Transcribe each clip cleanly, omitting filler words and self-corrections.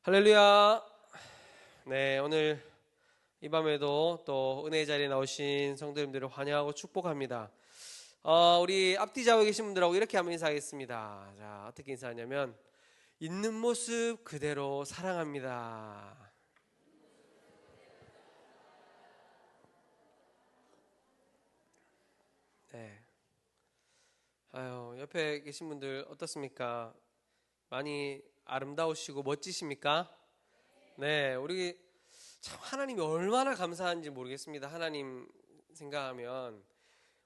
할렐루야. 네, 오늘 이 밤에도 또 은혜의 자리에 나오신 성도님들을 환영하고 축복합니다. 우리 앞뒤 좌우에 계신 분들하고 이렇게 한번 인사하겠습니다. 자, 어떻게 인사하냐면 있는 모습 그대로 사랑합니다. 네. 옆에 계신 분들 어떻습니까? 많이 아름다우시고 멋지십니까? 네, 우리 참 하나님이 얼마나 감사한지 모르겠습니다. 하나님 생각하면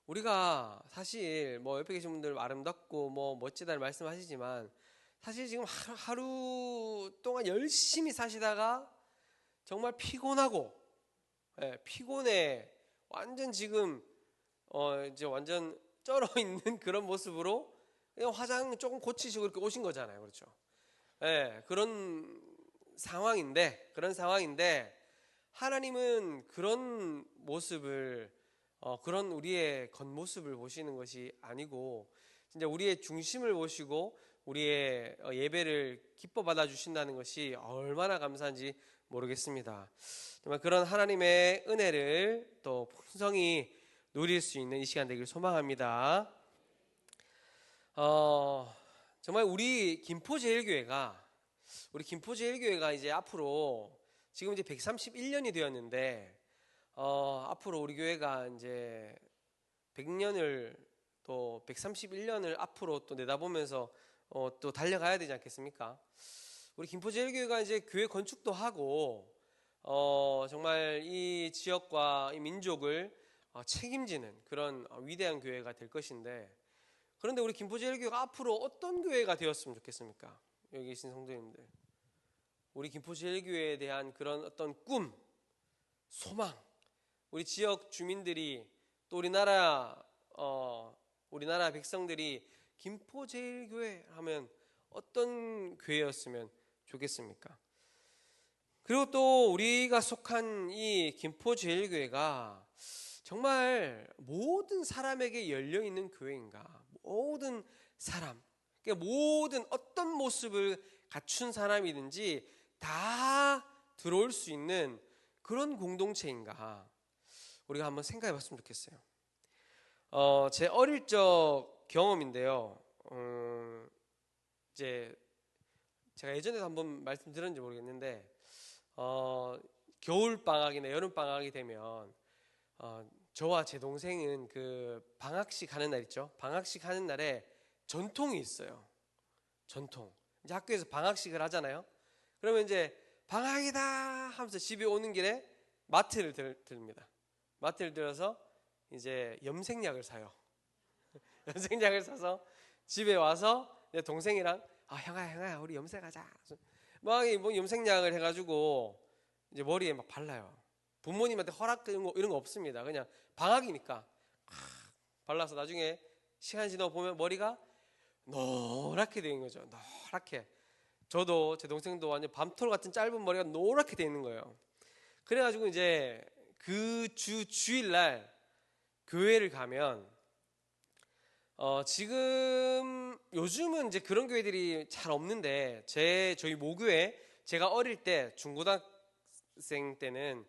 우리가 사실 뭐 옆에 계신 분들 아름답고 뭐 멋지다는 말씀하시지만 사실 지금 하루 동안 열심히 사시다가 정말 피곤하고 피곤해 완전 지금 이제 완전 쩔어 있는 그런 모습으로 그냥 화장 조금 고치시고 이렇게 오신 거잖아요. 그렇죠? 그런 상황인데 하나님은 그런 모습을 그런 우리의 겉모습을 보시는 것이 아니고 진짜 우리의 중심을 보시고 우리의 예배를 기뻐 받아 주신다는 것이 얼마나 감사한지 모르겠습니다. 정말 그런 하나님의 은혜를 또 풍성히 누릴 수 있는 이 시간 되길 소망합니다. 정말 우리 김포제일교회가 이제 앞으로 지금 이제 131년이 되었는데 앞으로 우리 교회가 이제 100년을 또 131년을 앞으로 또 내다보면서 또 달려가야 되지 않겠습니까? 우리 김포제일교회가 이제 교회 건축도 하고 정말 이 지역과 이 민족을 책임지는 그런 위대한 교회가 될 것인데 그런데 우리 김포제일교회가 앞으로 어떤 교회가 되었으면 좋겠습니까? 여기 계신 성도님들, 우리 김포제일교회에 대한 그런 어떤 꿈, 소망, 우리 지역 주민들이 또 우리나라 백성들이 김포제일교회 하면 어떤 교회였으면 좋겠습니까? 그리고 또 우리가 속한 이 김포제일교회가 정말 모든 사람에게 열려 있는 교회인가? 모든 사람, 그러니까 모든 어떤 모습을 갖춘 사람이든지 다 들어올 수 있는 그런 공동체인가? 우리가 한번 생각해 봤으면 좋겠어요. 제 어릴 적 경험인데요. 이제 제가 예전에도 한번 말씀드렸는지 모르겠는데 겨울 방학이나 여름 방학이 되면 저와 제 동생은 그 방학식 하는 날 있죠. 방학식 하는 날에 전통이 있어요. 전통. 이제 학교에서 방학식을 하잖아요. 그러면 이제 방학이다 하면서 집에 오는 길에 마트를 들립니다. 마트를 들어서 이제 염색약을 사요. 염색약을 사서 집에 와서 내 동생이랑 형아 우리 염색하자. 막 뭐 염색약을 해가지고 이제 머리에 막 발라요. 부모님한테 허락 이런 거 없습니다. 그냥 방학이니까 발라서 나중에 시간 지나고 보면 머리가 노랗게 되는 거죠. 노랗게. 저도 제 동생도 완전 밤톨 같은 짧은 머리가 노랗게 돼 있는 거예요. 그래가지고 이제 그 주일날 교회를 가면 지금 요즘은 이제 그런 교회들이 잘 없는데 저희 모교회 제가 어릴 때 중고등학생 때는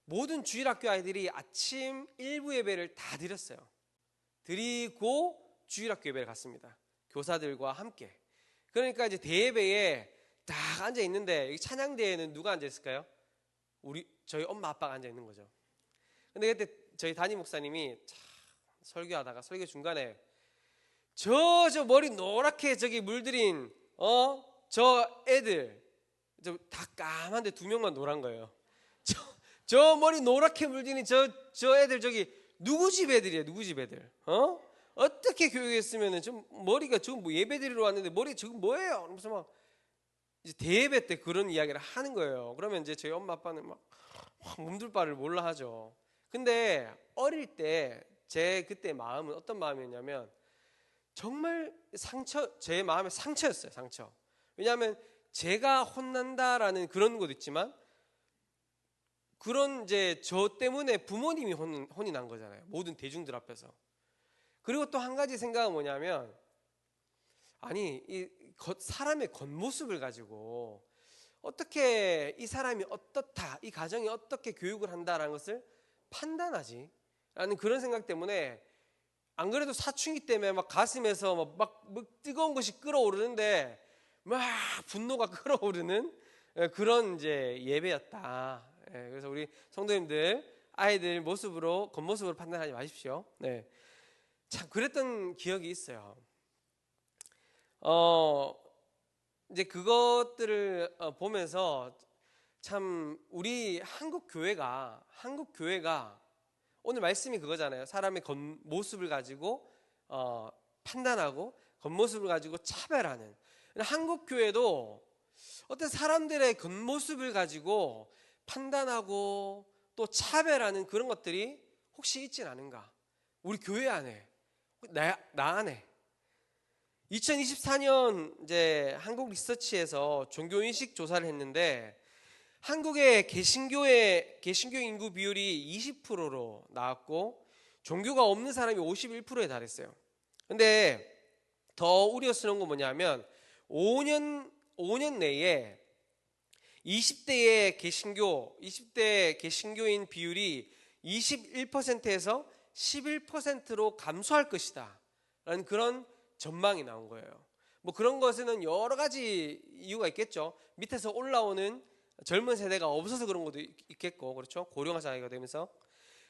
모든 주일학교 아이들이 아침 일부 예배를 다 드렸어요. 드리고 주일학교 예배를 갔습니다. 교사들과 함께. 그러니까 이제 대예배에 딱 앉아 있는데 찬양대에는 누가 앉아 있을까요? 저희 엄마 아빠가 앉아 있는 거죠. 근데 그때 저희 담임 목사님이 설교하다가 설교 중간에 저 머리 노랗게 저기 물들인 저 애들 다 까만데 두 명만 노란 거예요. 저 머리 노랗게 물들인 저 애들 저기 누구 집 애들이에요? 누구 집 애들? 어떻게 교육했으면은 좀 머리가 지금 뭐 예배 드리러 왔는데 머리 지금 뭐예요? 그래서 막 이제 대예배 때 그런 이야기를 하는 거예요. 그러면 이제 저희 엄마 아빠는 막 몸둘 바를 몰라 하죠. 근데 어릴 때 제 그때 마음은 어떤 마음이었냐면 정말 제 마음의 상처였어요. 상처. 왜냐하면 제가 혼난다라는 그런 것도 있지만 그런 이제 저 때문에 부모님이 혼이 난 거잖아요. 모든 대중들 앞에서. 그리고 또 한 가지 생각은 뭐냐면 아니 이 사람의 겉모습을 가지고 어떻게 이 사람이 어떻다, 이 가정이 어떻게 교육을 한다라는 것을 판단하지? 라는 그런 생각 때문에, 안 그래도 사춘기 때문에 막 가슴에서 막 뜨거운 것이 끓어오르는데 막 분노가 끓어오르는 그런 이제 예배였다. 그래서 우리 성도님들 아이들 모습으로 겉모습으로 판단하지 마십시오. 네. 참 그랬던 기억이 있어요. 이제 그것들을 보면서 참 우리 한국 교회가 오늘 말씀이 그거잖아요. 사람의 겉모습을 가지고 판단하고 겉모습을 가지고 차별하는. 한국 교회도 어떤 사람들의 겉모습을 가지고 판단하고 또 차별하는 그런 것들이 혹시 있진 않은가? 우리 교회 안에, 나 안에. 2024년 이제 한국 리서치에서 종교인식 조사를 했는데, 한국의 개신교 인구 비율이 20%로 나왔고 종교가 없는 사람이 51%에 달했어요. 근데 더 우려스러운 건 뭐냐면 5년 내에 20대 개신교인 비율이 21%에서 11%로 감소할 것이다 라는 그런 전망이 나온 거예요. 뭐 그런 것에는 여러 가지 이유가 있겠죠. 밑에서 올라오는 젊은 세대가 없어서 그런 것도 있겠고, 그렇죠? 고령화 사회가 되면서.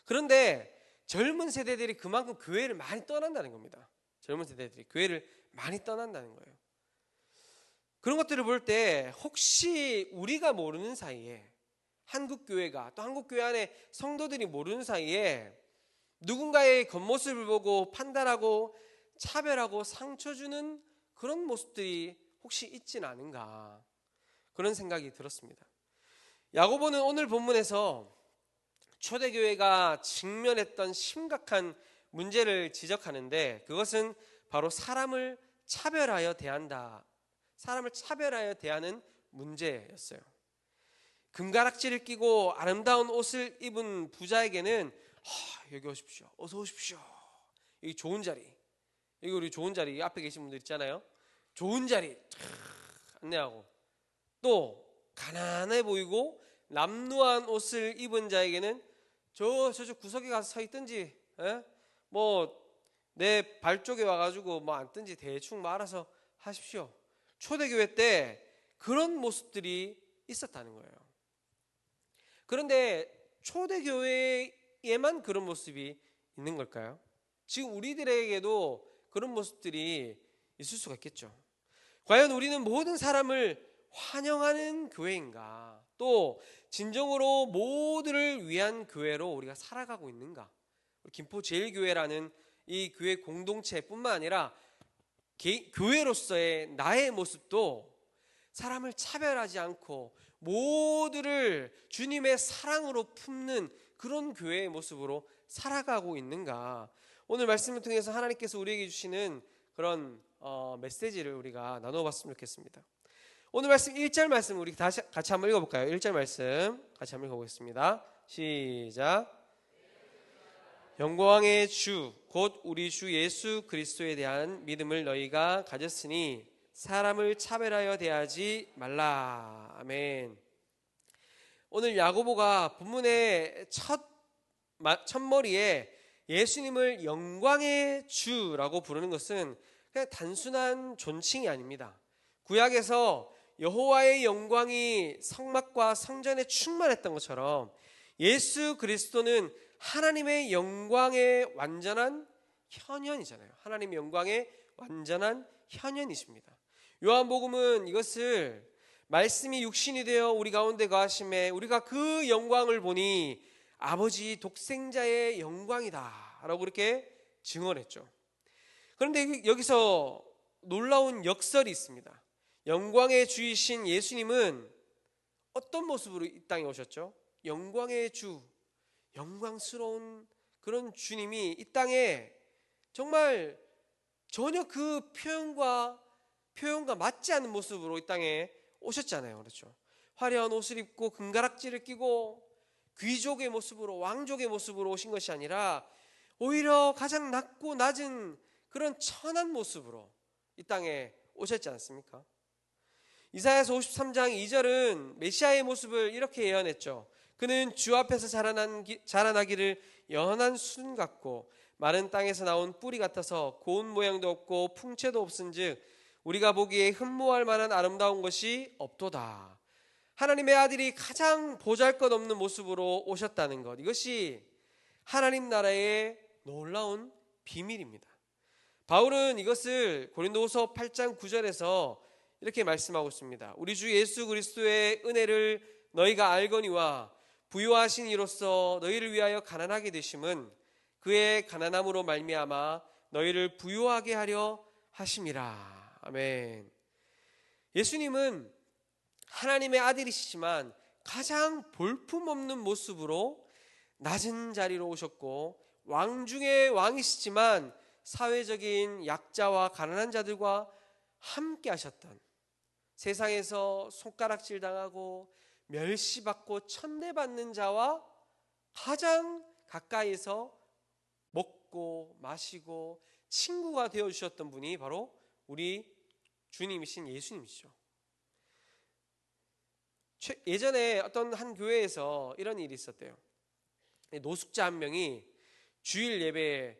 그런데 젊은 세대들이 그만큼 교회를 많이 떠난다는 겁니다. 젊은 세대들이 교회를 많이 떠난다는 거예요. 그런 것들을 볼 때 혹시 우리가 모르는 사이에, 한국 교회가 또 한국 교회 안에 성도들이 모르는 사이에 누군가의 겉모습을 보고 판단하고 차별하고 상처 주는 그런 모습들이 혹시 있진 않은가, 그런 생각이 들었습니다. 야고보는 오늘 본문에서 초대교회가 직면했던 심각한 문제를 지적하는데, 그것은 바로 사람을 차별하여 대하는 문제였어요. 금가락지를 끼고 아름다운 옷을 입은 부자에게는 여기 오십시오, 어서 오십시오, 여기 좋은 자리, 여기 우리 좋은 자리, 앞에 계신 분들 있잖아요. 좋은 자리 안내하고, 또 가난해 보이고 남루한 옷을 입은 자에게는 저쪽 구석에 가서 서 있든지, 뭐 내 발 쪽에 와가지고 뭐 앉든지 대충 알아서 하십시오. 초대교회 때 그런 모습들이 있었다는 거예요. 그런데 초대교회에만 그런 모습이 있는 걸까요? 지금 우리들에게도 그런 모습들이 있을 수가 있겠죠. 과연 우리는 모든 사람을 환영하는 교회인가? 또 진정으로 모두를 위한 교회로 우리가 살아가고 있는가? 김포제일교회라는 이 교회 공동체뿐만 아니라 교회로서의 나의 모습도 사람을 차별하지 않고 모두를 주님의 사랑으로 품는 그런 교회의 모습으로 살아가고 있는가? 오늘 말씀을 통해서 하나님께서 우리에게 주시는 그런 메시지를 우리가 나눠봤으면 좋겠습니다. 오늘 말씀 1절 말씀 우리 다시 같이 한번 읽어볼까요? 1절 말씀 같이 한번 읽어보겠습니다. 시작. 영광의 주 곧 우리 주 예수 그리스도에 대한 믿음을 너희가 가졌으니 사람을 차별하여 대하지 말라. 아멘. 오늘 야고보가 본문의 첫머리에 예수님을 영광의 주라고 부르는 것은 그냥 단순한 존칭이 아닙니다. 구약에서 여호와의 영광이 성막과 성전에 충만했던 것처럼 예수 그리스도는 하나님의 영광의 완전한 현현이잖아요. 하나님의 영광의 완전한 현현이십니다. 요한복음은 이것을 말씀이 육신이 되어 우리 가운데 거하심에 우리가 그 영광을 보니 아버지 독생자의 영광이다 라고 그렇게 증언했죠. 그런데 여기서 놀라운 역설이 있습니다. 영광의 주이신 예수님은 어떤 모습으로 이 땅에 오셨죠? 영광의 주, 영광스러운 그런 주님이 이 땅에 정말 전혀 그 표현과 맞지 않는 모습으로 이 땅에 오셨잖아요. 그렇죠? 화려한 옷을 입고 금가락지를 끼고 귀족의 모습으로, 왕족의 모습으로 오신 것이 아니라 오히려 가장 낮고 낮은 그런 천한 모습으로 이 땅에 오셨지 않습니까? 이사야서 53장 2절은 메시아의 모습을 이렇게 예언했죠. 그는 주 앞에서 자라나기를 연한 순 같고 마른 땅에서 나온 뿌리 같아서 고운 모양도 없고 풍채도 없은즉 우리가 보기에 흠모할 만한 아름다운 것이 없도다. 하나님의 아들이 가장 보잘것없는 모습으로 오셨다는 것, 이것이 하나님 나라의 놀라운 비밀입니다. 바울은 이것을 고린도후서 8장 9절에서 이렇게 말씀하고 있습니다. 우리 주 예수 그리스도의 은혜를 너희가 알거니와 부요하신 이로써 너희를 위하여 가난하게 되심은 그의 가난함으로 말미암아 너희를 부요하게 하려 하심이라. 아멘. 예수님은 하나님의 아들이시지만 가장 볼품없는 모습으로 낮은 자리로 오셨고 왕 중에 왕이시지만 사회적인 약자와 가난한 자들과 함께 하셨던, 세상에서 손가락질 당하고 멸시받고 천대받는 자와 가장 가까이서 먹고 마시고 친구가 되어주셨던 분이 바로 우리 주님이신 예수님이시죠. 예전에 어떤 한 교회에서 이런 일이 있었대요. 노숙자 한 명이 주일 예배에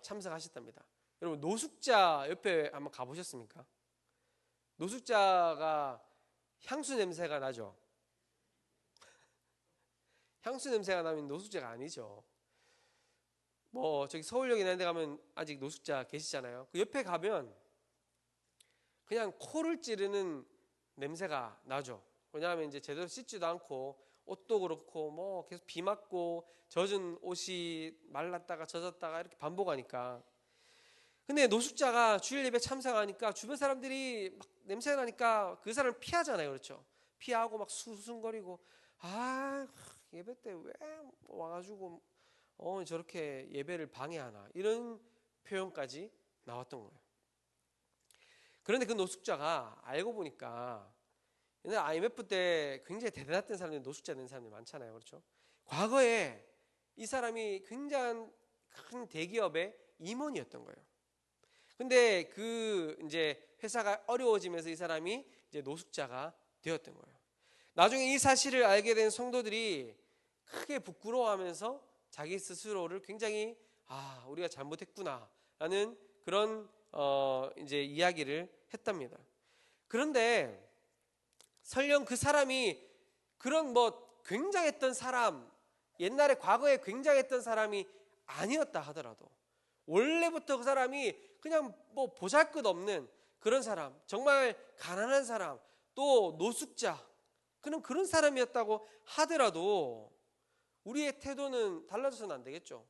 참석하셨답니다. 여러분, 노숙자 옆에 한번 가보셨습니까? 노숙자가 향수 냄새가 나죠. 향수 냄새가 나면 노숙자가 아니죠. 뭐 저기 서울역 이런 데 가면 아직 노숙자 계시잖아요. 그 옆에 가면 그냥 코를 찌르는 냄새가 나죠. 왜냐하면 이제 제대로 씻지도 않고 옷도 그렇고 뭐 계속 비 맞고 젖은 옷이 말랐다가 젖었다가 이렇게 반복하니까. 근데 노숙자가 주일 예배 참석하니까 주변 사람들이 막 냄새가 나니까 그 사람을 피하잖아요. 그렇죠? 피하고 막 수순거리고, 아, 예배 때 왜 와가지고 저렇게 예배를 방해하나, 이런 표현까지 나왔던 거예요. 그런데 그 노숙자가 알고 보니까 옛날 IMF 때 굉장히 대단했던 사람들이 노숙자 된 사람들이 많잖아요. 그렇죠? 과거에 이 사람이 굉장한 큰 대기업의 임원이었던 거예요. 근데 그 이제 회사가 어려워지면서 이 사람이 이제 노숙자가 되었던 거예요. 나중에 이 사실을 알게 된 성도들이 크게 부끄러워하면서 자기 스스로를 굉장히 우리가 잘못했구나라는 그런 이제 이야기를 했답니다. 그런데 설령 그 사람이 그런 뭐 굉장했던 사람, 옛날에 과거에 굉장했던 사람이 아니었다 하더라도 원래부터 그 사람이 그냥 뭐 보잘것없는 그런 사람, 정말 가난한 사람, 또 노숙자, 그런 사람이었다고 하더라도 우리의 태도는 달라져서는 안 되겠죠.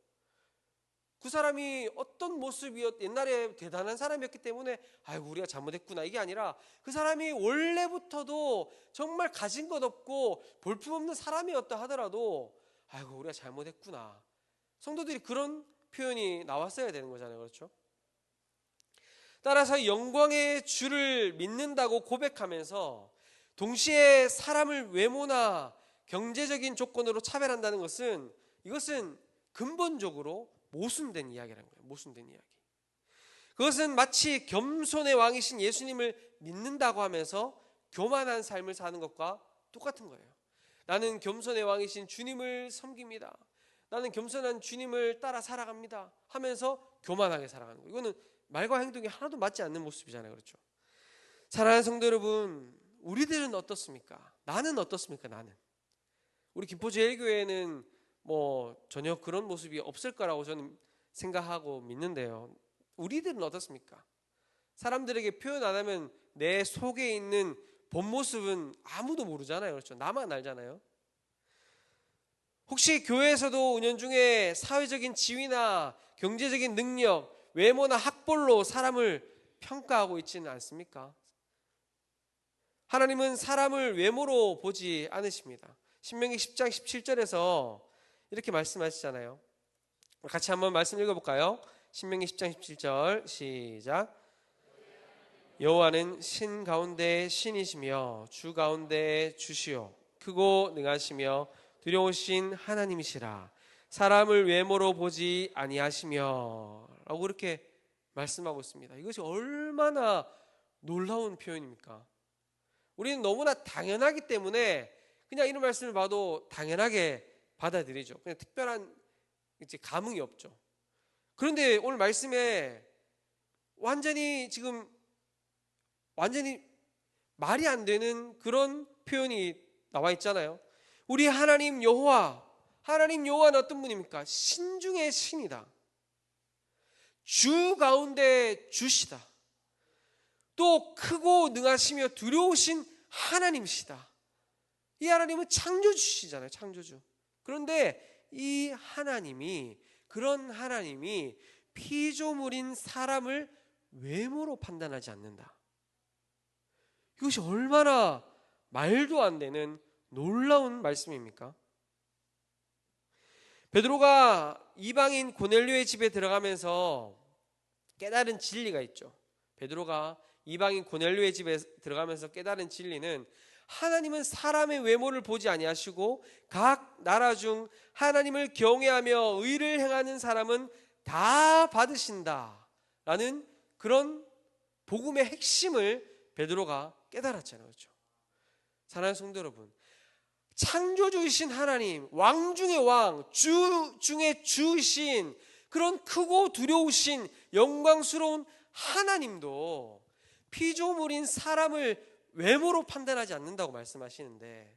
그 사람이 어떤 모습이었, 옛날에 대단한 사람이었기 때문에 아이고 우리가 잘못했구나, 이게 아니라 그 사람이 원래부터도 정말 가진 것 없고 볼품없는 사람이었다 하더라도 아이고 우리가 잘못했구나. 성도들이 그런 표현이 나왔어야 되는 거잖아요. 그렇죠? 따라서 영광의 주를 믿는다고 고백하면서 동시에 사람을 외모나 경제적인 조건으로 차별한다는 것은, 이것은 근본적으로 모순된 이야기라는 거예요. 모순된 이야기. 그것은 마치 겸손의 왕이신 예수님을 믿는다고 하면서 교만한 삶을 사는 것과 똑같은 거예요. 나는 겸손의 왕이신 주님을 섬깁니다. 나는 겸손한 주님을 따라 살아갑니다 하면서 교만하게 살아가는 거예요. 이거는 말과 행동이 하나도 맞지 않는 모습이잖아요. 그렇죠? 사랑하는 성도 여러분, 우리들은 어떻습니까? 나는 어떻습니까? 나는. 우리 김포제일교회는 뭐 전혀 그런 모습이 없을 거라고 저는 생각하고 믿는데요. 우리들은 어떻습니까? 사람들에게 표현 안 하면 내 속에 있는 본 모습은 아무도 모르잖아요. 그렇죠? 나만 알잖아요. 혹시 교회에서도 은연 중에 사회적인 지위나 경제적인 능력, 외모나 학벌로 사람을 평가하고 있지는 않습니까? 하나님은 사람을 외모로 보지 않으십니다. 신명기 10장 17절에서 이렇게 말씀하시잖아요. 같이 한번 말씀 읽어볼까요? 신명기 10장 17절 시작. 여호와는 신 가운데 신이시며 주 가운데 주시오 크고 능하시며 두려우신 하나님이시라. 사람을 외모로 보지 아니하시며 라고 그렇게 말씀하고 있습니다. 이것이 얼마나 놀라운 표현입니까? 우리는 너무나 당연하기 때문에 그냥 이런 말씀을 봐도 당연하게 받아들이죠. 그냥 특별한 이제 감흥이 없죠. 그런데 오늘 말씀에 완전히 말이 안 되는 그런 표현이 나와 있잖아요. 우리 하나님 여호와는 어떤 분입니까? 신중의 신이다. 주 가운데 주시다. 또 크고 능하시며 두려우신 하나님이시다. 이 하나님은 창조주시잖아요. 창조주. 그런데 그런 하나님이 피조물인 사람을 외모로 판단하지 않는다. 이것이 얼마나 말도 안 되는 놀라운 말씀입니까? 베드로가 이방인 고넬료의 집에 들어가면서 깨달은 진리가 있죠. 베드로가 이방인 고넬료의 집에 들어가면서 깨달은 진리는 하나님은 사람의 외모를 보지 아니하시고 각 나라 중 하나님을 경외하며 의를 행하는 사람은 다 받으신다라는 그런 복음의 핵심을 베드로가 깨달았잖아요. 그렇죠? 사랑하는 성도 여러분, 창조주이신 하나님, 왕 중의 왕, 주 중의 주이신 그런 크고 두려우신 영광스러운 하나님도 피조물인 사람을 외모로 판단하지 않는다고 말씀하시는데,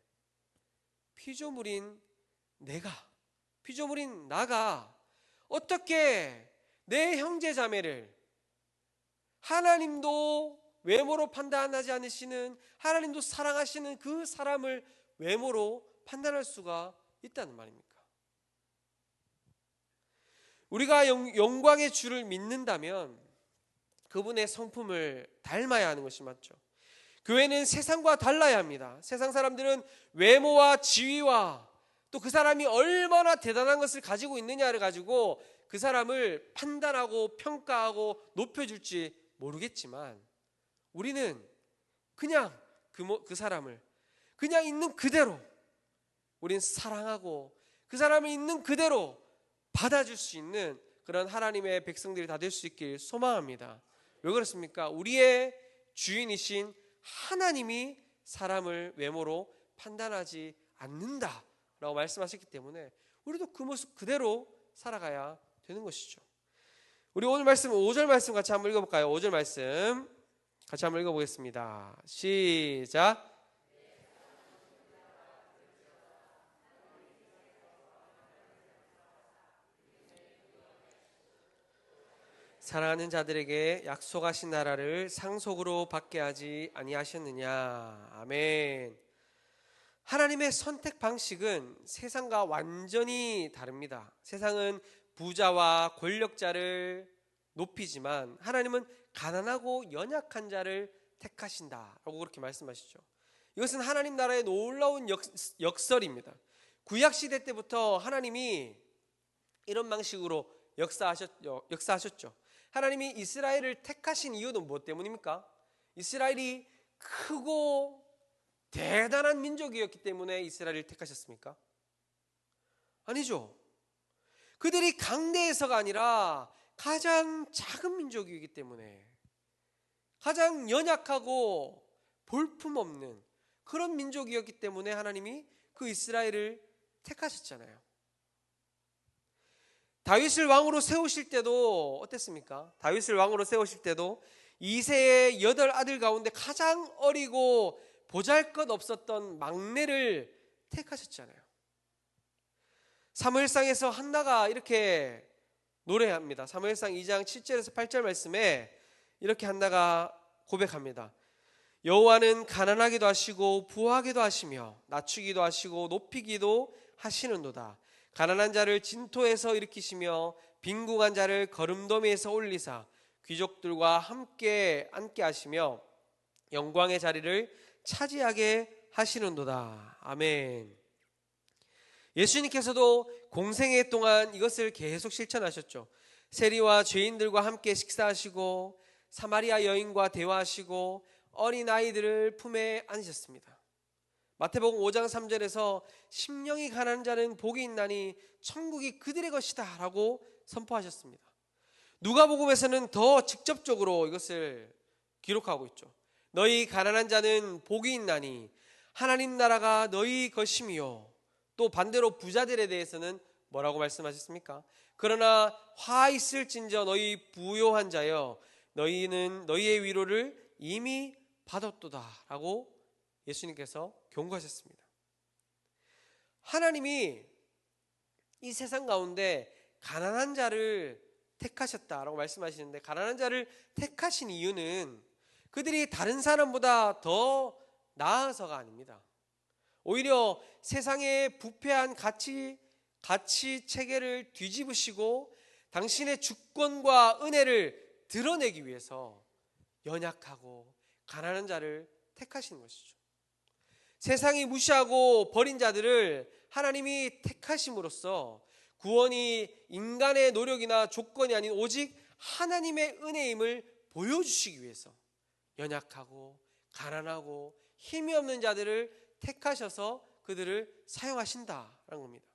피조물인 나가 어떻게 내 형제 자매를 하나님도 외모로 판단하지 않으시는, 하나님도 사랑하시는 그 사람을 외모로 판단할 수가 있다는 말입니까? 우리가 영광의 주를 믿는다면 그분의 성품을 닮아야 하는 것이 맞죠. 교회는 세상과 달라야 합니다. 세상 사람들은 외모와 지위와 또 그 사람이 얼마나 대단한 것을 가지고 있느냐를 가지고 그 사람을 판단하고 평가하고 높여줄지 모르겠지만, 우리는 그냥 그 사람을 그냥 있는 그대로 우린 사랑하고 그 사람을 있는 그대로 받아줄 수 있는 그런 하나님의 백성들이 다 될 수 있길 소망합니다. 왜 그렇습니까? 우리의 주인이신 하나님이 사람을 외모로 판단하지 않는다라고 말씀하셨기 때문에 우리도 그 모습 그대로 살아가야 되는 것이죠. 우리 오늘 말씀 5절 말씀 같이 한번 읽어볼까요? 5절 말씀 같이 한번 읽어보겠습니다. 시작. 사랑하는 자들에게 약속하신 나라를 상속으로 받게 하지 아니하셨느냐. 아멘. 하나님의 선택 방식은 세상과 완전히 다릅니다. 세상은 부자와 권력자를 높이지만 하나님은 가난하고 연약한 자를 택하신다라고 그렇게 말씀하시죠. 이것은 하나님 나라의 놀라운 역설입니다. 구약시대 때부터 하나님이 이런 방식으로 역사하셨죠. 하나님이 이스라엘을 택하신 이유는 무엇 때문입니까? 이스라엘이 크고 대단한 민족이었기 때문에 이스라엘을 택하셨습니까? 아니죠. 그들이 강대해서가 아니라 가장 작은 민족이기 때문에, 가장 연약하고 볼품없는 그런 민족이었기 때문에 하나님이 그 이스라엘을 택하셨잖아요. 다윗을 왕으로 세우실 때도 어땠습니까? 다윗을 왕으로 세우실 때도 이새의 8 아들 가운데 가장 어리고 보잘것없었던 막내를 택하셨잖아요. 사무엘상에서 한나가 이렇게 노래합니다. 사무엘상 2장 7절에서 8절 말씀에 이렇게 한나가 고백합니다. 여호와는 가난하기도 하시고 부하기도 하시며 낮추기도 하시고 높이기도 하시는도다. 가난한 자를 진토에서 일으키시며 빈궁한 자를 거름더미에서 올리사 귀족들과 함께 앉게 하시며 영광의 자리를 차지하게 하시는도다. 아멘. 예수님께서도 공생애 동안 이것을 계속 실천하셨죠. 세리와 죄인들과 함께 식사하시고 사마리아 여인과 대화하시고 어린아이들을 품에 안으셨습니다. 마태복음 5장 3절에서 심령이 가난한 자는 복이 있나니 천국이 그들의 것이다 라고 선포하셨습니다. 누가복음에서는 더 직접적으로 이것을 기록하고 있죠. 너희 가난한 자는 복이 있나니 하나님 나라가 너희 것임이요. 또 반대로 부자들에 대해서는 뭐라고 말씀하셨습니까? 그러나 화 있을진저 너희 부요한 자여 너희는 너희의 위로를 이미 받았도다 라고 예수님께서 경고하셨습니다. 하나님이 이 세상 가운데 가난한 자를 택하셨다라고 말씀하시는데, 가난한 자를 택하신 이유는 그들이 다른 사람보다 더 나아서가 아닙니다. 오히려 세상의 부패한 가치 체계를 뒤집으시고 당신의 주권과 은혜를 드러내기 위해서 연약하고 가난한 자를 택하시는 것이죠. 세상이 무시하고 버린 자들을 하나님이 택하심으로써 구원이 인간의 노력이나 조건이 아닌 오직 하나님의 은혜임을 보여주시기 위해서 연약하고 가난하고 힘이 없는 자들을 택하셔서 그들을 사용하신다라는 겁니다.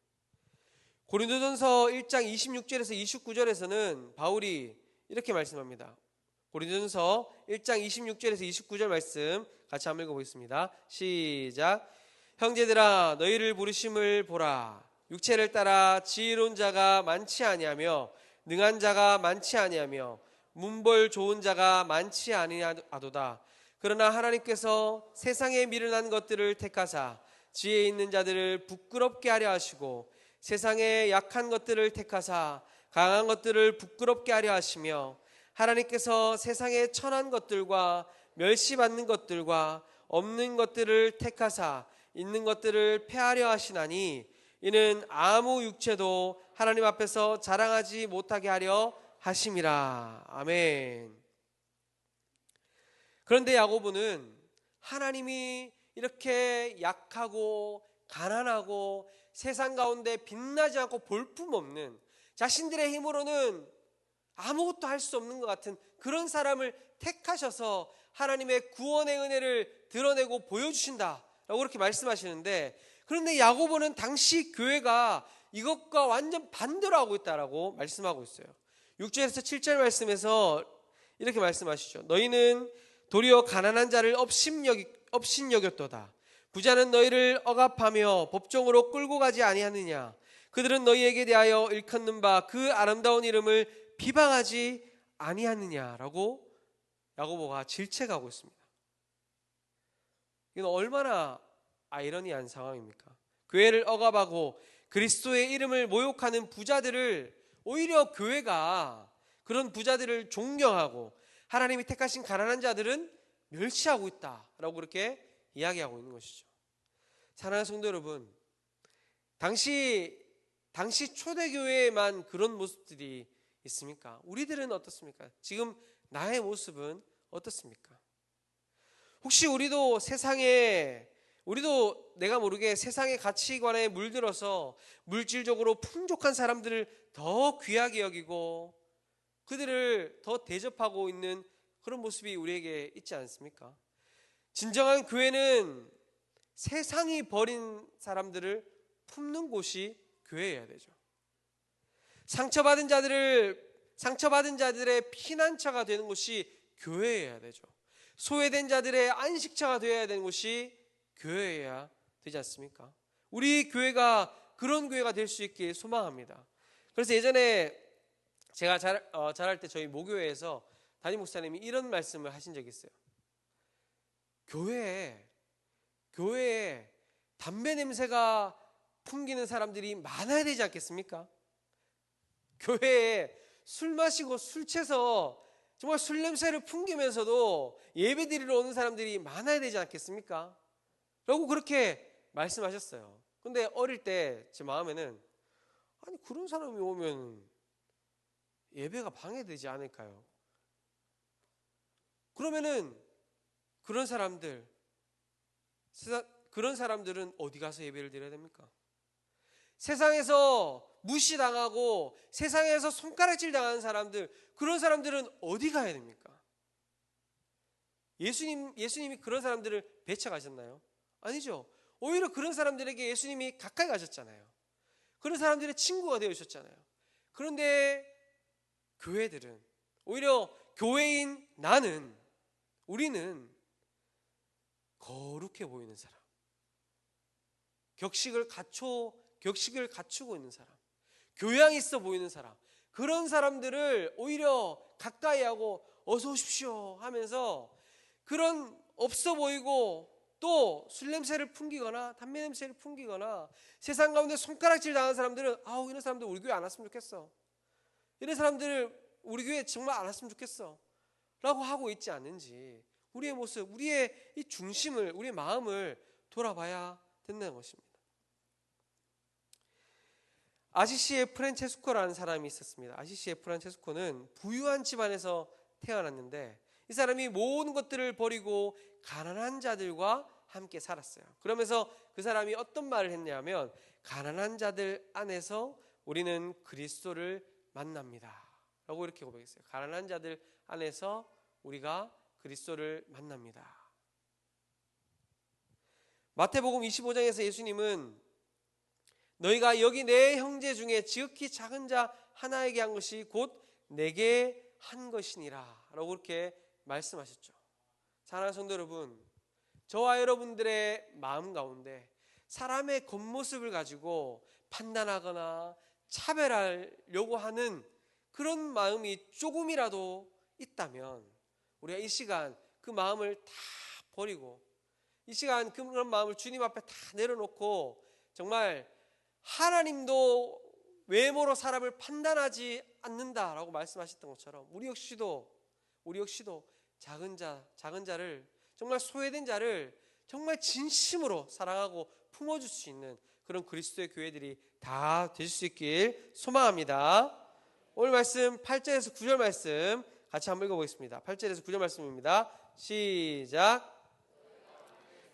고린도전서 1장 26절에서 29절에서는 바울이 이렇게 말씀합니다. 고린도전서 1장 26절에서 29절 말씀 같이 한번 읽어보겠습니다. 시작. 형제들아 너희를 부르심을 보라. 육체를 따라 지혜로운 자가 많지 아니하며 능한 자가 많지 아니하며 문벌 좋은 자가 많지 아니하도다. 그러나 하나님께서 세상에 미련한 것들을 택하사 지혜 있는 자들을 부끄럽게 하려 하시고 세상에 약한 것들을 택하사 강한 것들을 부끄럽게 하려 하시며 하나님께서 세상에 천한 것들과 멸시받는 것들과 없는 것들을 택하사 있는 것들을 폐하려 하시나니 이는 아무 육체도 하나님 앞에서 자랑하지 못하게 하려 하심이라. 아멘. 그런데 야고보는 하나님이 이렇게 약하고 가난하고 세상 가운데 빛나지 않고 볼품없는, 자신들의 힘으로는 아무것도 할 수 없는 것 같은 그런 사람을 택하셔서 하나님의 구원의 은혜를 드러내고 보여주신다라고 그렇게 말씀하시는데, 그런데 야고보는 당시 교회가 이것과 완전 반대로 하고 있다라고 말씀하고 있어요. 6절에서 7절 말씀에서 이렇게 말씀하시죠. 너희는 도리어 가난한 자를 업신여겼도다. 부자는 너희를 억압하며 법정으로 끌고 가지 아니하느냐. 그들은 너희에게 대하여 일컫는 바 그 아름다운 이름을 비방하지 아니하느냐라고 야고보가 질책하고 있습니다. 이건 얼마나 아이러니한 상황입니까? 교회를 억압하고 그리스도의 이름을 모욕하는 부자들을 오히려 교회가 그런 부자들을 존경하고 하나님이 택하신 가난한 자들은 멸시하고 있다라고 그렇게 이야기하고 있는 것이죠. 사랑하는 성도 여러분, 당시 초대교회에만 그런 모습들이 있습니까? 우리들은 어떻습니까? 지금 나의 모습은 어떻습니까? 혹시 우리도 내가 모르게 세상의 가치관에 물들어서 물질적으로 풍족한 사람들을 더 귀하게 여기고 그들을 더 대접하고 있는 그런 모습이 우리에게 있지 않습니까? 진정한 교회는 세상이 버린 사람들을 품는 곳이 교회여야 되죠. 상처받은 자들의 피난처가 되는 곳이 교회여야 되죠. 소외된 자들의 안식처가 되어야 되는 곳이 교회여야 되지 않습니까? 우리 교회가 그런 교회가 될 수 있길 소망합니다. 그래서 예전에 제가 자랄 때 저희 모교회에서 담임 목사님이 이런 말씀을 하신 적이 있어요. 교회에 담배 냄새가 풍기는 사람들이 많아야 되지 않겠습니까? 교회에 술 마시고 술 취해서 정말 술 냄새를 풍기면서도 예배드리러 오는 사람들이 많아야 되지 않겠습니까? 라고 그렇게 말씀하셨어요. 근데 어릴 때 제 마음에는 아니 그런 사람이 오면 예배가 방해되지 않을까요? 그러면은 그런 사람들은 어디 가서 예배를 드려야 됩니까? 세상에서 무시당하고 세상에서 손가락질 당하는 사람들, 그런 사람들은 어디 가야 됩니까? 예수님이 그런 사람들을 배척하셨나요? 아니죠. 오히려 그런 사람들에게 예수님이 가까이 가셨잖아요. 그런 사람들의 친구가 되어주셨잖아요. 그런데 교회들은, 오히려 교회인 우리는 거룩해 보이는 사람, 격식을 갖추고 있는 사람, 교양 있어 보이는 사람, 그런 사람들을 오히려 가까이 하고 어서 오십시오 하면서 그런 없어 보이고 또 술 냄새를 풍기거나 담배 냄새를 풍기거나 세상 가운데 손가락질 당한 사람들은 아우 이런 사람들 우리 교회 안 왔으면 좋겠어, 이런 사람들 우리 교회 정말 안 왔으면 좋겠어 라고 하고 있지 않는지 우리의 모습, 우리의 이 중심을, 우리의 마음을 돌아봐야 된다는 것입니다. 아시시에 프란체스코라는 사람이 있었습니다. 아시시에 프란체스코는 부유한 집안에서 태어났는데 이 사람이 모든 것들을 버리고 가난한 자들과 함께 살았어요. 그러면서 그 사람이 어떤 말을 했냐면 가난한 자들 안에서 우리는 그리스도를 만납니다 라고 이렇게 고백했어요. 가난한 자들 안에서 우리가 그리스도를 만납니다. 마태복음 25장에서 예수님은 너희가 여기 내 형제 중에 지극히 작은 자 하나에게 한 것이 곧 내게 한 것이니라 라고 그렇게 말씀하셨죠. 사랑하는 성도 여러분, 저와 여러분들의 마음 가운데 사람의 겉모습을 가지고 판단하거나 차별하려고 하는 그런 마음이 조금이라도 있다면 우리가 이 시간 그 마음을 다 버리고 이 시간 그런 마음을 주님 앞에 다 내려놓고 정말 하나님도 외모로 사람을 판단하지 않는다라고 말씀하셨던 것처럼 우리 역시도 작은 자를 정말 소외된 자를 정말 진심으로 사랑하고 품어줄 수 있는 그런 그리스도의 교회들이 다 되실 수 있길 소망합니다. 오늘 말씀 8절에서 9절 말씀 같이 한번 읽어보겠습니다. 8절에서 9절 말씀입니다. 시작.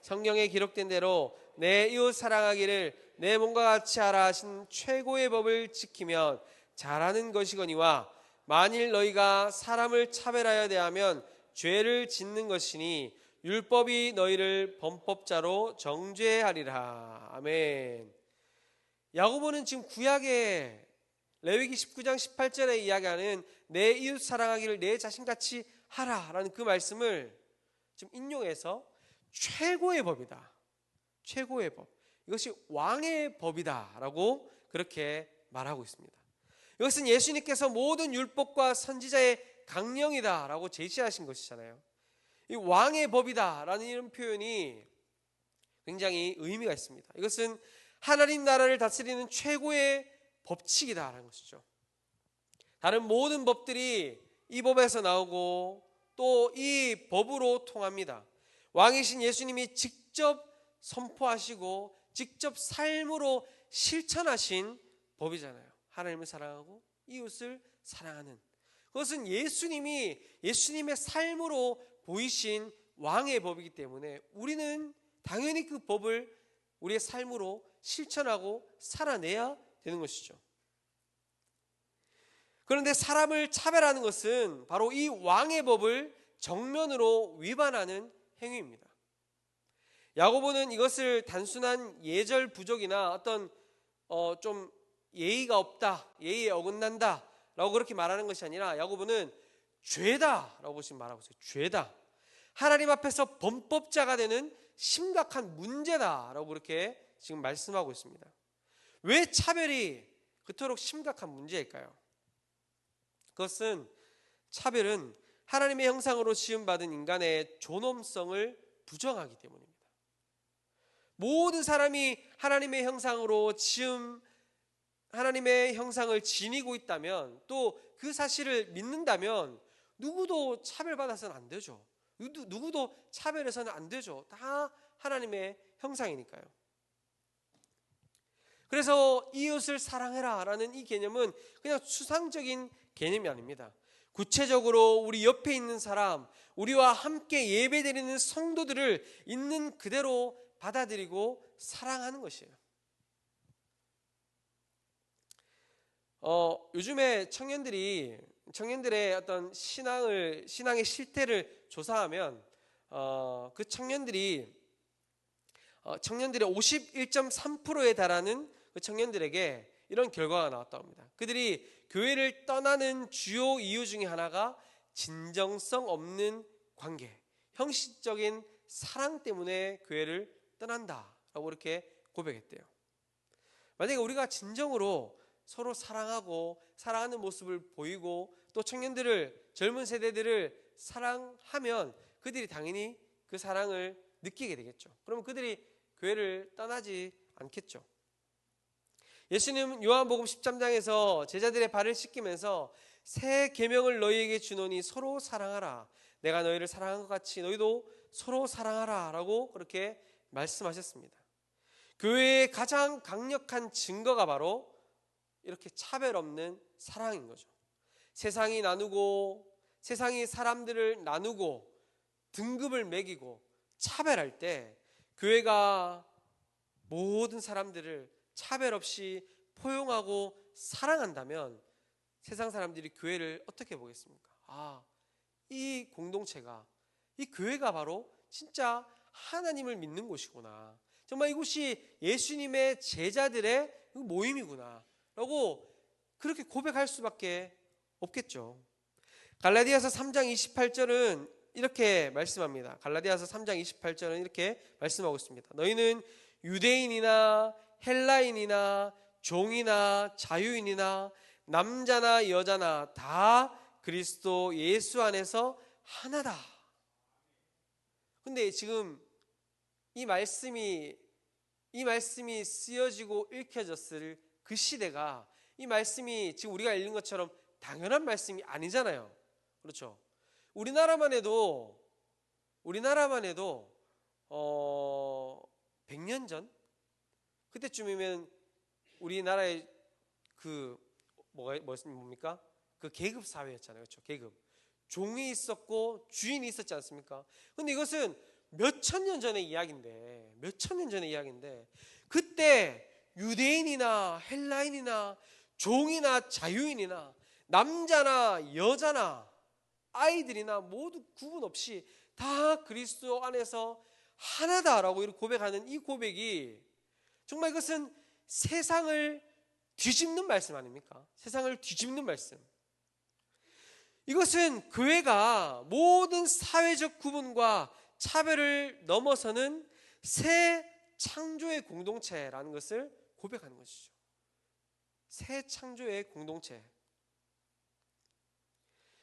성경에 기록된 대로 내 이웃 사랑하기를 내 몸과 같이 하라 하신 최고의 법을 지키면 잘하는 것이거니와 만일 너희가 사람을 차별하여 대하면 죄를 짓는 것이니 율법이 너희를 범법자로 정죄하리라. 아멘. 야고보는 지금 구약의 레위기 19장 18절에 이야기하는 내 이웃 사랑하기를 내 자신같이 하라라는 그 말씀을 지금 인용해서 최고의 법이다, 최고의 법, 이것이 왕의 법이다 라고 그렇게 말하고 있습니다. 이것은 예수님께서 모든 율법과 선지자의 강령이다 라고 제시하신 것이잖아요. 이 왕의 법이다 라는 이런 표현이 굉장히 의미가 있습니다. 이것은 하나님 나라를 다스리는 최고의 법칙이다 라는 것이죠. 다른 모든 법들이 이 법에서 나오고 또 이 법으로 통합니다. 왕이신 예수님이 직접 선포하시고 직접 삶으로 실천하신 법이잖아요. 하나님을 사랑하고 이웃을 사랑하는, 그것은 예수님의 삶으로 보이신 왕의 법이기 때문에 우리는 당연히 그 법을 우리의 삶으로 실천하고 살아내야 되는 것이죠. 그런데 사람을 차별하는 것은 바로 이 왕의 법을 정면으로 위반하는 행위입니다. 야고보는 이것을 단순한 예절 부족이나 어떤 좀 예의가 없다, 예의에 어긋난다 라고 그렇게 말하는 것이 아니라 야고보는 죄다 라고 지금 말하고 있어요. 죄다, 하나님 앞에서 범법자가 되는 심각한 문제다 라고 그렇게 지금 말씀하고 있습니다. 왜 차별이 그토록 심각한 문제일까요? 그것은 차별은 하나님의 형상으로 지음받은 인간의 존엄성을 부정하기 때문입니다. 모든 사람이 하나님의 형상으로 하나님의 형상을 지니고 있다면 또 그 사실을 믿는다면 누구도 차별받아서는 안 되죠. 누구도 차별해서는 안 되죠. 다 하나님의 형상이니까요. 그래서 이웃을 사랑해라 라는 이 개념은 그냥 추상적인 개념이 아닙니다. 구체적으로 우리 옆에 있는 사람, 우리와 함께 예배드리는 성도들을 있는 그대로 받아들이고 사랑하는 것이에요. 요즘에 청년들의 어떤 신앙의 실태를 조사하면 그 청년들의 51.3%에 달하는 그 청년들에게 이런 결과가 나왔다고 합니다. 그들이 교회를 떠나는 주요 이유 중에 하나가 진정성 없는 관계, 형식적인 사랑 때문에 교회를 떠난다라고 이렇게 고백했대요. 만약에 우리가 진정으로 서로 사랑하고 사랑하는 모습을 보이고 또 청년들을, 젊은 세대들을 사랑하면 그들이 당연히 그 사랑을 느끼게 되겠죠. 그러면 그들이 교회를 떠나지 않겠죠. 예수님 요한복음 13장에서 제자들의 발을 씻기면서 새 계명을 너희에게 주노니 서로 사랑하라. 내가 너희를 사랑한 것 같이 너희도 서로 사랑하라 라고 그렇게 말씀하셨습니다. 교회의 가장 강력한 증거가 바로 이렇게 차별 없는 사랑인 거죠. 세상이 사람들을 나누고 등급을 매기고 차별할 때 교회가 모든 사람들을 차별 없이 포용하고 사랑한다면 세상 사람들이 교회를 어떻게 보겠습니까? 이 공동체가, 이 교회가 바로 진짜 하나님을 믿는 곳이구나. 정말 이곳이 예수님의 제자들의 모임이구나 라고 그렇게 고백할 수밖에 없겠죠. 갈라디아서 3장 28절은 이렇게 말씀합니다. 갈라디아서 3장 28절은 이렇게 말씀하고 있습니다. 너희는 유대인이나 헬라인이나 종이나 자유인이나 남자나 여자나 다 그리스도 예수 안에서 하나다. 근데 지금 이 말씀이 쓰여지고 읽혀졌을 그 시대가, 이 말씀이 지금 우리가 읽는 것처럼 당연한 말씀이 아니잖아요. 그렇죠? 우리나라만 해도 100년 전 그때쯤이면 우리나라의 뭡니까? 그 계급 사회였잖아요. 그렇죠? 계급. 종이 있었고 주인이 있었지 않습니까? 근데 이것은 몇천 년 전의 이야기인데 그때 유대인이나 헬라인이나 종이나 자유인이나 남자나 여자나 아이들이나 모두 구분 없이 다 그리스도 안에서 하나다라고 이렇게 고백하는 이 고백이 정말 이것은 세상을 뒤집는 말씀 아닙니까? 세상을 뒤집는 말씀. 이것은 교회가 모든 사회적 구분과 차별을 넘어서는 새 창조의 공동체라는 것을 고백하는 것이죠. 새 창조의 공동체.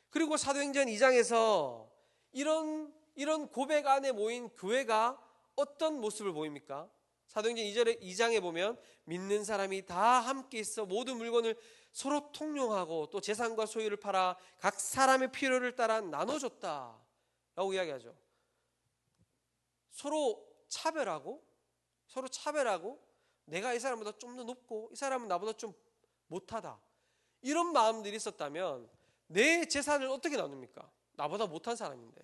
그리고 사도행전 2장에서 이런 고백 안에 모인 교회가 어떤 모습을 보입니까? 사도행전 2장에 보면 믿는 사람이 다 함께 있어 모든 물건을 서로 통용하고 또 재산과 소유를 팔아 각 사람의 필요를 따라 나눠줬다 라고 이야기하죠. 서로 차별하고 내가 이 사람보다 좀 더 높고 이 사람은 나보다 좀 못하다, 이런 마음들이 있었다면 내 재산을 어떻게 나눕니까? 나보다 못한 사람인데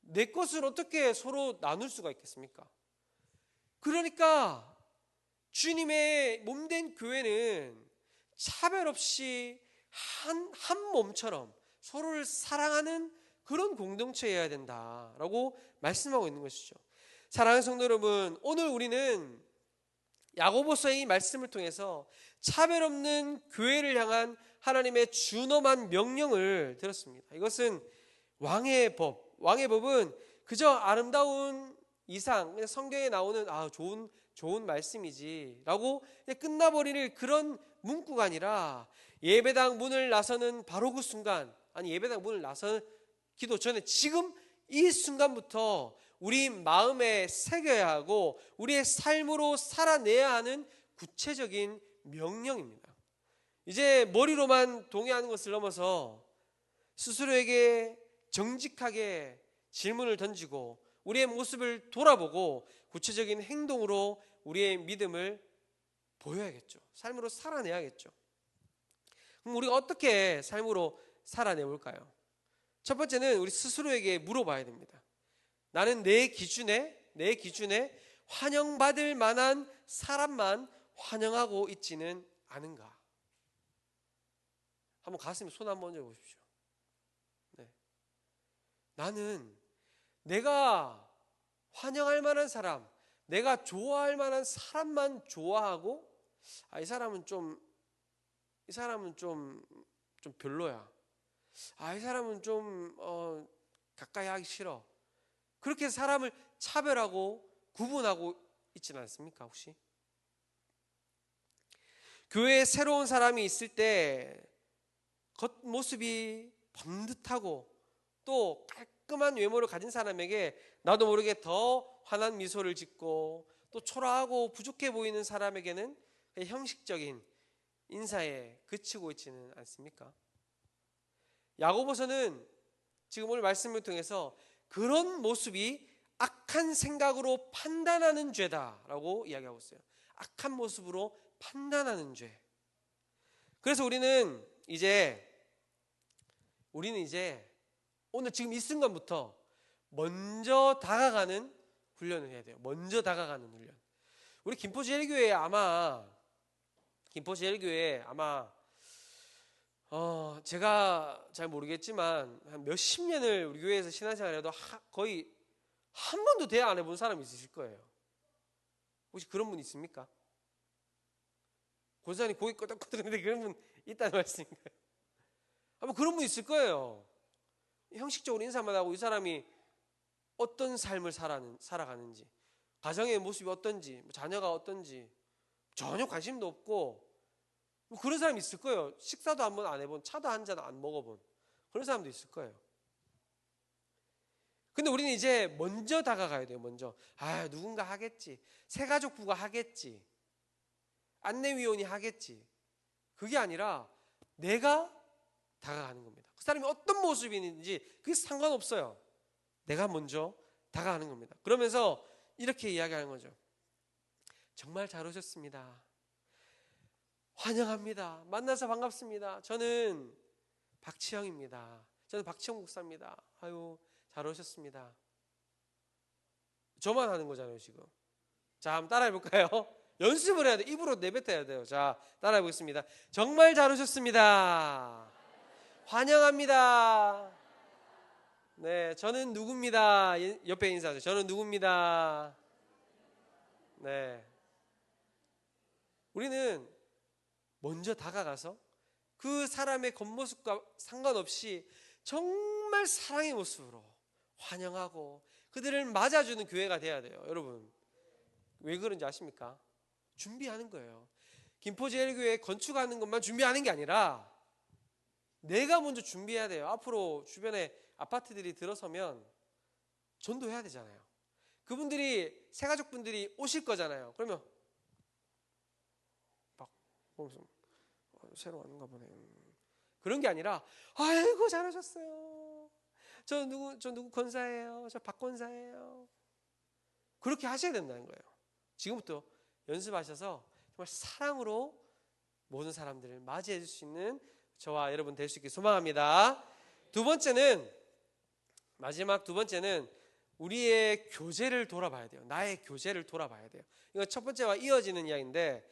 내 것을 어떻게 서로 나눌 수가 있겠습니까? 그러니까 주님의 몸된 교회는 차별 없이 한 몸처럼 서로를 사랑하는 그런 공동체여야 된다라고 말씀하고 있는 것이죠. 사랑하는 성도 여러분, 오늘 우리는 야고보서의 이 말씀을 통해서 차별 없는 교회를 향한 하나님의 준엄한 명령을 들었습니다. 이것은 왕의 법은 그저 아름다운 이상, 그냥 성경에 나오는 좋은 말씀이지라고 끝나버리는 그런 문구가 아니라 예배당 문을 나서는 바로 그 순간, 예배당 문을 나서기도 전에 지금 이 순간부터 우리 마음에 새겨야 하고 우리의 삶으로 살아내야 하는 구체적인 명령입니다. 이제 머리로만 동의하는 것을 넘어서 스스로에게 정직하게 질문을 던지고 우리의 모습을 돌아보고 구체적인 행동으로 우리의 믿음을 보여야겠죠. 삶으로 살아내야겠죠. 그럼 우리가 어떻게 삶으로 살아내볼까요? 첫 번째는 우리 스스로에게 물어봐야 됩니다. 나는 내 기준에 환영받을 만한 사람만 환영하고 있지는 않은가? 한번 가슴에 손 한번 얹어 보십시오. 네. 나는 내가 환영할 만한 사람, 내가 좋아할 만한 사람만 좋아하고, 이 사람은 좀 별로야. 이 사람은 좀 가까이 하기 싫어. 그렇게 사람을 차별하고 구분하고 있지는 않습니까 혹시? 교회에 새로운 사람이 있을 때 겉모습이 번듯하고 또 깔끔한 외모를 가진 사람에게 나도 모르게 더 환한 미소를 짓고, 또 초라하고 부족해 보이는 사람에게는 형식적인 인사에 그치고 있지는 않습니까? 야고보서는 지금 오늘 말씀을 통해서 그런 모습이 악한 생각으로 판단하는 죄다라고 이야기하고 있어요. 악한 모습으로 판단하는 죄. 그래서 우리는 이제 오늘 지금 이 순간부터 먼저 다가가는 훈련을 해야 돼요. 먼저 다가가는 훈련. 우리 김포제일교회에 아마 제가 잘 모르겠지만 한 몇십 년을 우리 교회에서 신앙생활을 해도 거의 한 번도 대화 안 해본 사람이 있으실 거예요. 혹시 그런 분 있습니까? 권사님 고개 끄덕끄덕는데 그런 분 있다는 말씀인가요? 아마 그런 분 있을 거예요. 형식적으로 인사만 하고 이 사람이 어떤 삶을 살아가는지, 가정의 모습이 어떤지, 자녀가 어떤지 전혀 관심도 없고, 뭐 그런 사람이 있을 거예요. 식사도 한 번 안 해본, 차도 한 잔 안 먹어본 그런 사람도 있을 거예요. 근데 우리는 이제 먼저 다가가야 돼요. 먼저 누군가 하겠지, 새가족부가 하겠지, 안내위원이 하겠지, 그게 아니라 내가 다가가는 겁니다. 그 사람이 어떤 모습이 있는지 그게 상관없어요. 내가 먼저 다가가는 겁니다. 그러면서 이렇게 이야기하는 거죠. 정말 잘 오셨습니다. 환영합니다. 만나서 반갑습니다. 저는 박치영입니다. 저는 박치영 목사입니다. 아유, 잘 오셨습니다. 저만 하는 거잖아요 지금. 자, 한번 따라해 볼까요? 연습을 해야 돼. 입으로 내뱉어야 돼요. 자, 따라해 보겠습니다. 정말 잘 오셨습니다. 환영합니다. 네, 저는 누구입니다. 옆에 인사하세요. 저는 누구입니다. 네, 우리는 먼저 다가가서 그 사람의 겉모습과 상관없이 정말 사랑의 모습으로 환영하고 그들을 맞아주는 교회가 돼야 돼요. 여러분, 왜 그런지 아십니까? 준비하는 거예요. 김포제일교회 건축하는 것만 준비하는 게 아니라 내가 먼저 준비해야 돼요. 앞으로 주변에 아파트들이 들어서면 전도해야 되잖아요. 그분들이, 새가족분들이 오실 거잖아요. 그러면 막 새로 왔는가 보네. 그런 게 아니라 아이고 잘하셨어요. 저 누구 권사예요. 저 박 권사예요. 그렇게 하셔야 된다는 거예요. 지금부터 연습하셔서 정말 사랑으로 모든 사람들을 맞이해 줄 수 있는 저와 여러분 될 수 있게 소망합니다. 마지막 두 번째는 우리의 교제를 돌아봐야 돼요. 나의 교제를 돌아봐야 돼요. 이건 첫 번째와 이어지는 이야기인데,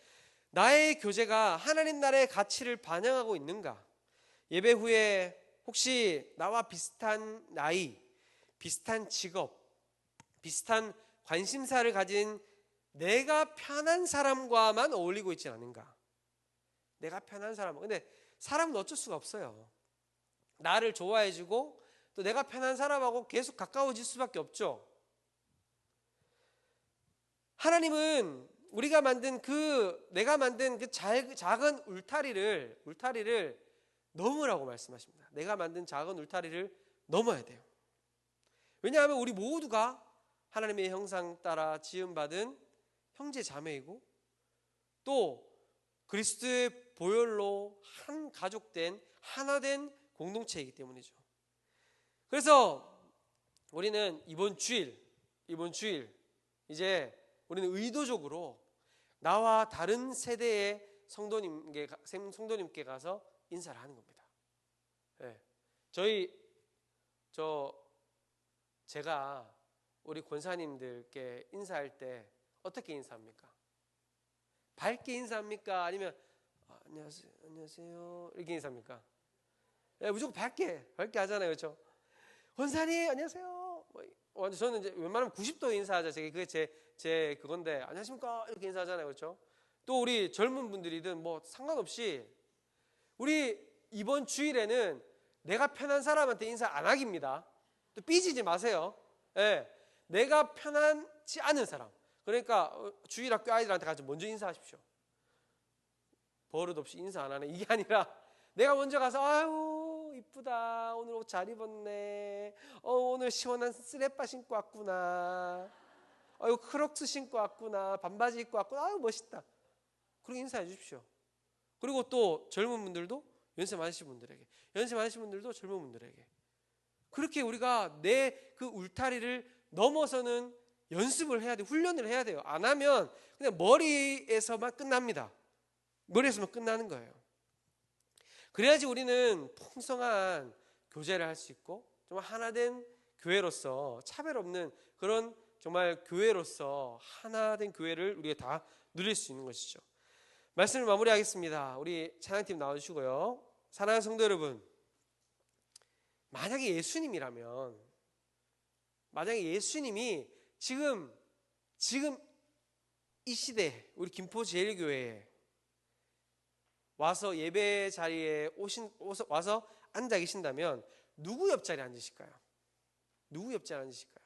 나의 교제가 하나님 나라의 가치를 반영하고 있는가? 예배 후에 혹시 나와 비슷한 나이, 비슷한 직업, 비슷한 관심사를 가진 내가 편한 사람과만 어울리고 있지 않은가? 내가 편한 사람. 근데 사람은 어쩔 수가 없어요. 나를 좋아해주고 또 내가 편한 사람하고 계속 가까워질 수밖에 없죠. 하나님은 우리가 만든 내가 만든 그 작은 울타리를 넘으라고 말씀하십니다. 내가 만든 작은 울타리를 넘어야 돼요. 왜냐하면 우리 모두가 하나님의 형상 따라 지음받은 형제 자매이고 또 그리스도의 보혈로 한 가족된 하나된 공동체이기 때문이죠. 그래서 우리는 이번 주일 이제 우리는 의도적으로 나와 다른 세대의 성도님께 가서 인사를 하는 겁니다. 네. 제가 우리 권사님들께 인사할 때 어떻게 인사합니까? 밝게 인사합니까? 아니면 안녕하세요 이렇게 인사합니까? 네, 무조건 밝게 하잖아요, 그렇죠? 권사님 안녕하세요. 저는 이제 웬만하면 90도 인사하자. 그게 제 그건데 안녕하십니까 이렇게 인사하잖아요, 그렇죠? 또 우리 젊은 분들이든 뭐 상관없이 우리 이번 주일에는 내가 편한 사람한테 인사 안 하기입니다. 또 삐지지 마세요. 네. 내가 편하지 않은 사람, 그러니까 주일학교 아이들한테 가서 먼저 인사하십시오. 버릇 없이 인사 안 하네, 이게 아니라 내가 먼저 가서 아유 이쁘다, 오늘 옷 잘 입었네, 오늘 시원한 슬리퍼 신고 왔구나, 아유 크록스 신고 왔구나, 반바지 입고 왔구나, 아유 멋있다, 그리고 인사해 주십시오. 그리고 또 젊은 분들도 연세 많으신 분들에게, 연세 많으신 분들도 젊은 분들에게, 그렇게 우리가 내 그 울타리를 넘어서는 연습을 해야 돼요. 훈련을 해야 돼요. 안 하면 그냥 머리에서만 끝납니다. 머리에서만 끝나는 거예요. 그래야지 우리는 풍성한 교제를 할 수 있고 정말 하나된 교회로서, 차별 없는 그런 정말 교회로서 하나된 교회를 우리가 다 누릴 수 있는 것이죠. 말씀을 마무리하겠습니다. 우리 찬양팀 나와주시고요. 사랑하는 성도 여러분, 만약에 예수님이 지금 이 시대 우리 김포제일교회에 와서 예배 자리에 와서 앉아 계신다면 누구 옆자리에 앉으실까요? 누구 옆자리에 앉으실까요?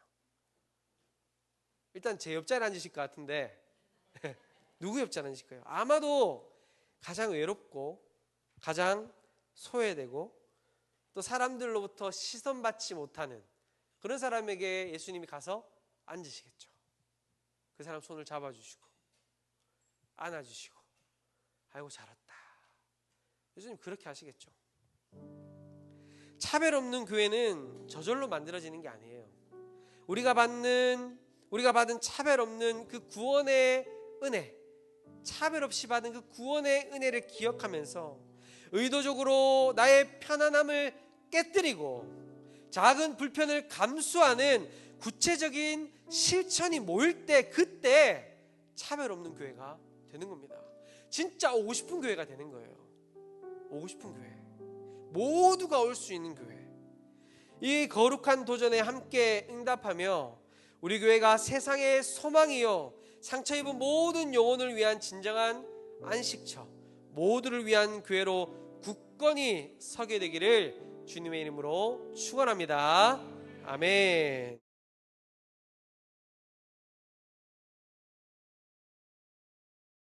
일단 제 옆자리에 앉으실 것 같은데 누구 옆자리에 앉으실까요? 아마도 가장 외롭고 가장 소외되고 또 사람들로부터 시선받지 못하는 그런 사람에게 예수님이 가서 앉으시겠죠. 그 사람 손을 잡아주시고 안아주시고 아이고 잘 왔다. 예수님 그렇게 하시겠죠. 차별 없는 교회는 저절로 만들어지는 게 아니에요. 우리가 받은 차별 없는 그 구원의 은혜, 차별 없이 받은 그 구원의 은혜를 기억하면서 의도적으로 나의 편안함을 깨뜨리고 작은 불편을 감수하는 구체적인 실천이 모일 때, 그때 차별 없는 교회가 되는 겁니다. 진짜 오고 싶은 교회가 되는 거예요. 오고 싶은 교회, 모두가 올 수 있는 교회. 이 거룩한 도전에 함께 응답하며 우리 교회가 세상의 소망이요 상처 입은 모든 영혼을 위한 진정한 안식처, 모두를 위한 교회로 굳건히 서게 되기를 주님의 이름으로 축원합니다. 아멘.